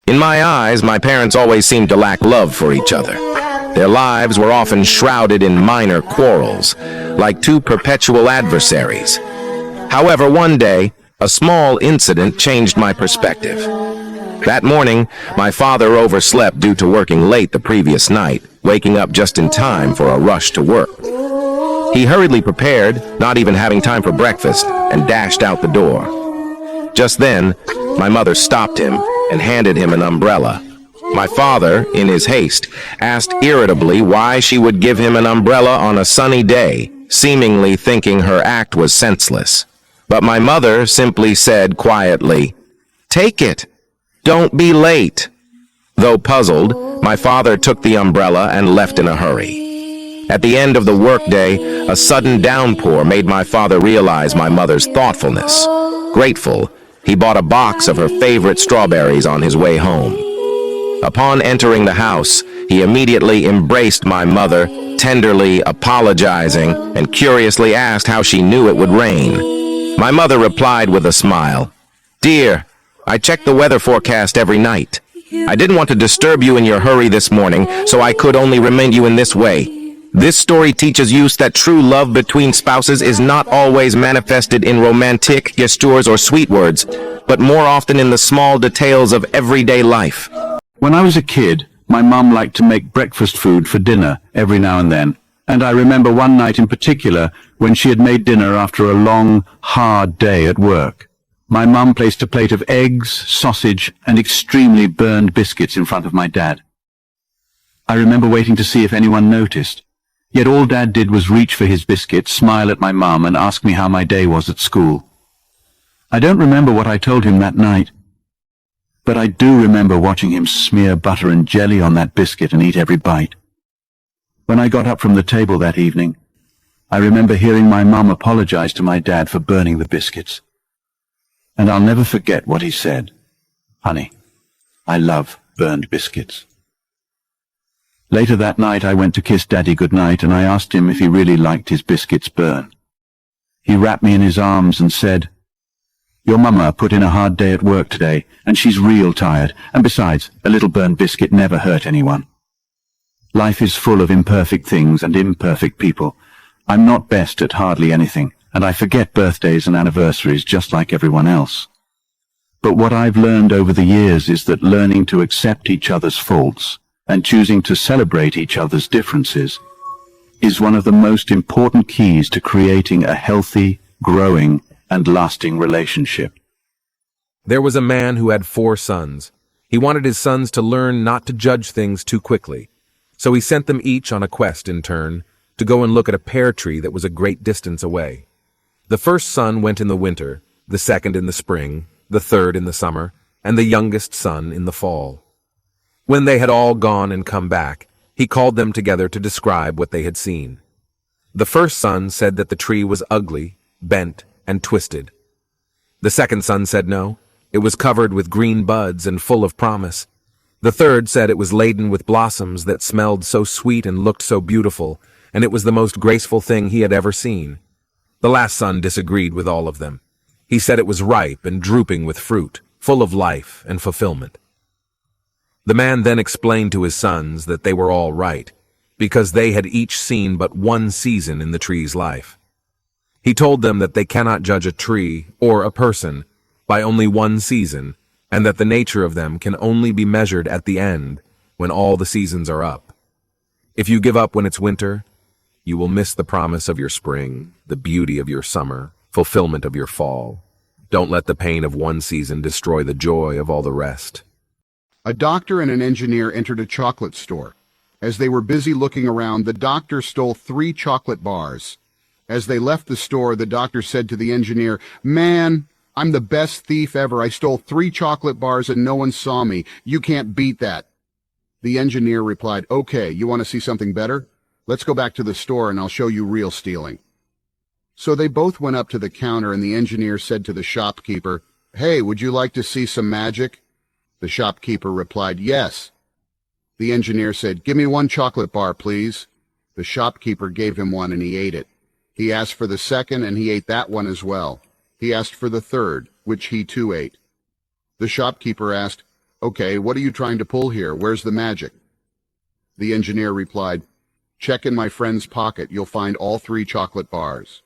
In my eyes, my parents always seemed to lack love for each other. Their lives were often shrouded in minor quarrels, like two perpetual adversaries. However, one day, a small incident changed my perspective. That morning, my father overslept due to working late the previous night, waking up just in time for a rush to work. He hurriedly prepared, not even having time for breakfast, and dashed out the door. Just then, my mother stopped him and handed him an umbrella. My father, in his haste, asked irritably why she would give him an umbrella on a sunny day, seemingly thinking her act was senseless. But my mother simply said quietly, "Take it. Don't be late." Though puzzled, my father took the umbrella and left in a hurry. At the end of the workday, a sudden downpour made my father realize my mother's thoughtfulness. Grateful, he bought a box of her favorite strawberries on his way home. Upon entering the house, he immediately embraced my mother, tenderly apologizing, and curiously asked how she knew it would rain. My mother replied with a smile, "Dear, I check the weather forecast every night. I didn't want to disturb you in your hurry this morning, so I could only remind you in this way. This story teaches you that true love between spouses is not always manifested in romantic gestures or sweet words, but more often in the small details of everyday life." When I was a kid, my mum liked to make breakfast food for dinner every now and then, and I remember one night in particular when she had made dinner after a long, hard day at work. My mum placed a plate of eggs, sausage, and extremely burned biscuits in front of my dad. I remember waiting to see if anyone noticed, yet all Dad did was reach for his biscuit, smile at my mum, and ask me how my day was at school. I don't remember what I told him that night, but I do remember watching him smear butter and jelly on that biscuit and eat every bite. When I got up from the table that evening, I remember hearing my mum apologize to my dad for burning the biscuits. And I'll never forget what he said. "Honey, I love burned biscuits." Later that night I went to kiss Daddy goodnight, and I asked him if he really liked his biscuits burned. He wrapped me in his arms and said, "Your mama put in a hard day at work today, and she's real tired, and besides, a little burned biscuit never hurt anyone. Life is full of imperfect things and imperfect people. I'm not best at hardly anything, and I forget birthdays and anniversaries just like everyone else. But what I've learned over the years is that learning to accept each other's faults and choosing to celebrate each other's differences is one of the most important keys to creating a healthy, growing, and lasting relationship." There was a man who had 4 sons. He wanted his sons to learn not to judge things too quickly, so he sent them each on a quest in turn to go and look at a pear tree that was a great distance away. The first son went in the winter, the second in the spring, the third in the summer, and the youngest son in the fall. When they had all gone and come back, he called them together to describe what they had seen. The first son said that the tree was ugly, bent, and twisted. The second son said no, it was covered with green buds and full of promise. The third said it was laden with blossoms that smelled so sweet and looked so beautiful, and it was the most graceful thing he had ever seen. The last son disagreed with all of them. He said it was ripe and drooping with fruit, full of life and fulfillment. The man then explained to his sons that they were all right, because they had each seen but one season in the tree's life. He told them that they cannot judge a tree or a person by only one season, and that the nature of them can only be measured at the end, when all the seasons are up. If you give up when it's winter, you will miss the promise of your spring, the beauty of your summer, fulfillment of your fall. Don't let the pain of one season destroy the joy of all the rest. A doctor and an engineer entered a chocolate store. As they were busy looking around, the doctor stole 3 chocolate bars. As they left the store, the doctor said to the engineer, "Man, I'm the best thief ever. I stole 3 chocolate bars and no one saw me. You can't beat that." The engineer replied, "Okay, you want to see something better? Let's go back to the store and I'll show you real stealing." So they both went up to the counter, and the engineer said to the shopkeeper, "Hey, would you like to see some magic?" The shopkeeper replied, "Yes." The engineer said, "Give me 1 chocolate bar, please." The shopkeeper gave him one and he ate it. He asked for the second, and he ate that one as well. He asked for the third, which he too ate. The shopkeeper asked, Okay, what are you trying to pull here? Where's the magic? The engineer replied, check in my friend's pocket. You'll find all 3 chocolate bars.